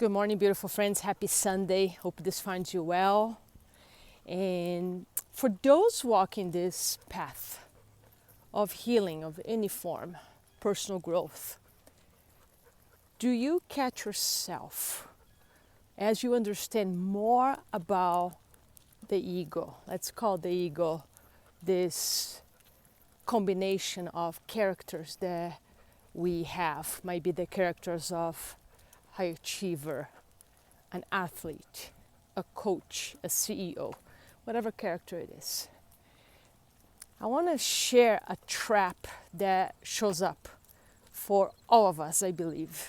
Good morning, beautiful friends. Happy Sunday. Hope this finds you well. And for those walking this path of healing of any form, personal growth, do you catch yourself as you understand more about the ego? Let's call the ego this combination of characters that we have. Might be the characters of high achiever, an athlete, a coach, a CEO, whatever character it is. I want to share a trap that shows up for all of us, I believe,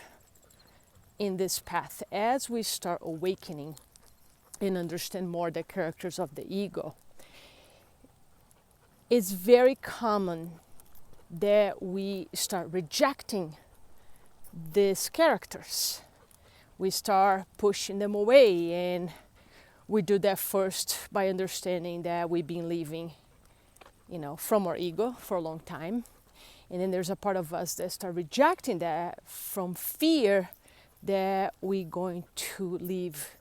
in this path. As we start awakening and understand more the characters of the ego, it's very common that we start rejecting these characters. We start pushing them away, and we do that first by understanding that we've been living, from our ego for a long time. And then there's a part of us that start rejecting that from fear that we're going to live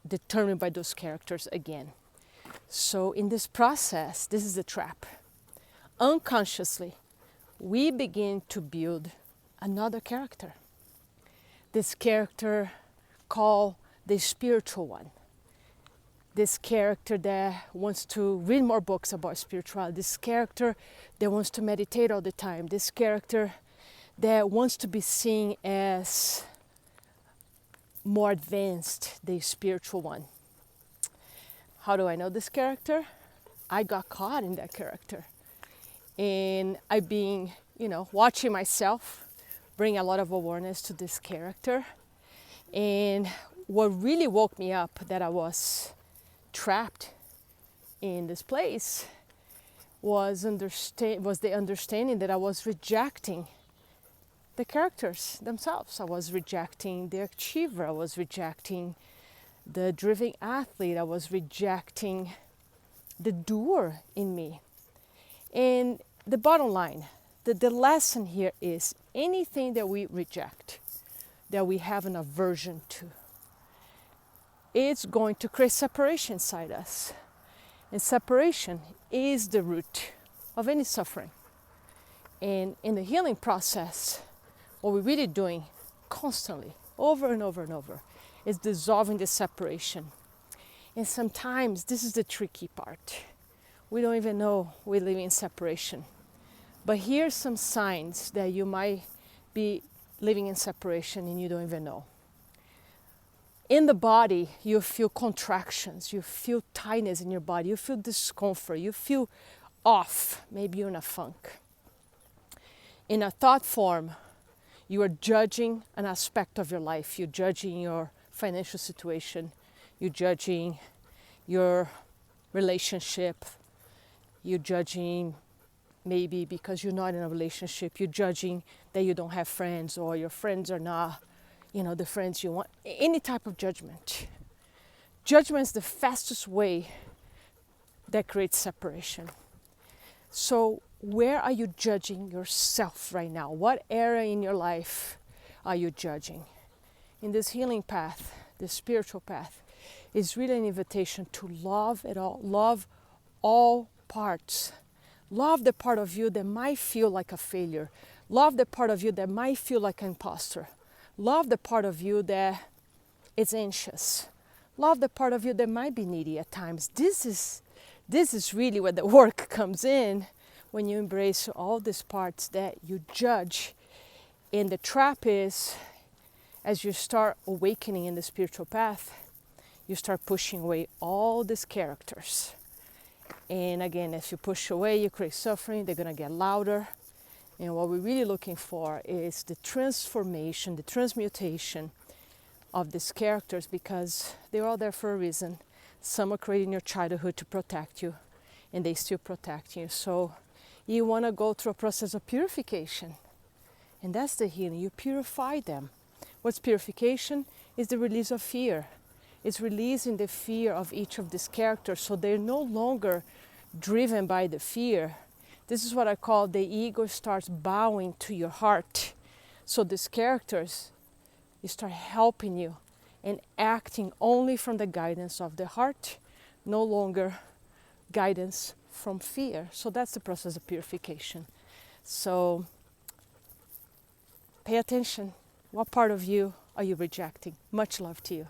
determined by those characters again. So in this process, this is the trap. Unconsciously, we begin to build another character. This character called the spiritual one. This character that wants to read more books about spirituality. This character that wants to meditate all the time. This character that wants to be seen as more advanced, the spiritual one. How do I know this character? I got caught in that character. And I've been, watching myself bring a lot of awareness to this character. And what really woke me up that I was trapped in this place was the understanding that I was rejecting the characters themselves. I was rejecting the achiever. I was rejecting the driven athlete. I was rejecting the doer in me. And the bottom line, the lesson here is anything that we reject, that we have an aversion to, it's going to create separation inside us. And separation is the root of any suffering. And in the healing process, what we're really doing constantly, over and over and over, is dissolving the separation. And sometimes this is the tricky part. We don't even know we're living in separation. But here's some signs that you might be living in separation and you don't even know. In the body, you feel contractions, you feel tightness in your body, you feel discomfort, you feel off, maybe you're in a funk. In a thought form, you are judging an aspect of your life. You're judging your financial situation, you're judging your relationship, you're judging maybe because you're not in a relationship, you're judging that you don't have friends or your friends are not, the friends you want. Any type of judgment. Judgment is the fastest way that creates separation. So where are you judging yourself right now? What area in your life are you judging? In this healing path, this spiritual path, is really an invitation to love it all. Love all parts. Love the part of you that might feel like a failure. Love the part of you that might feel like an imposter. Love the part of you that is anxious. Love the part of you that might be needy at times. This is really where the work comes in, when you embrace all these parts that you judge. And the trap is, as you start awakening in the spiritual path, you start pushing away all these characters. And again, as you push away, you create suffering. They're going to get louder. And what we're really looking for is the transformation, the transmutation of these characters, because they're all there for a reason. Some are created in your childhood to protect you, and they still protect you. So you want to go through a process of purification. And that's the healing. You purify them. What's purification? Is the release of fear. It's releasing the fear of each of these characters, so they're no longer driven by the fear. This is what I call the ego starts bowing to your heart. So these characters start helping you and acting only from the guidance of the heart, no longer guidance from fear. So that's the process of purification. So pay attention. What part of you are you rejecting? Much love to you.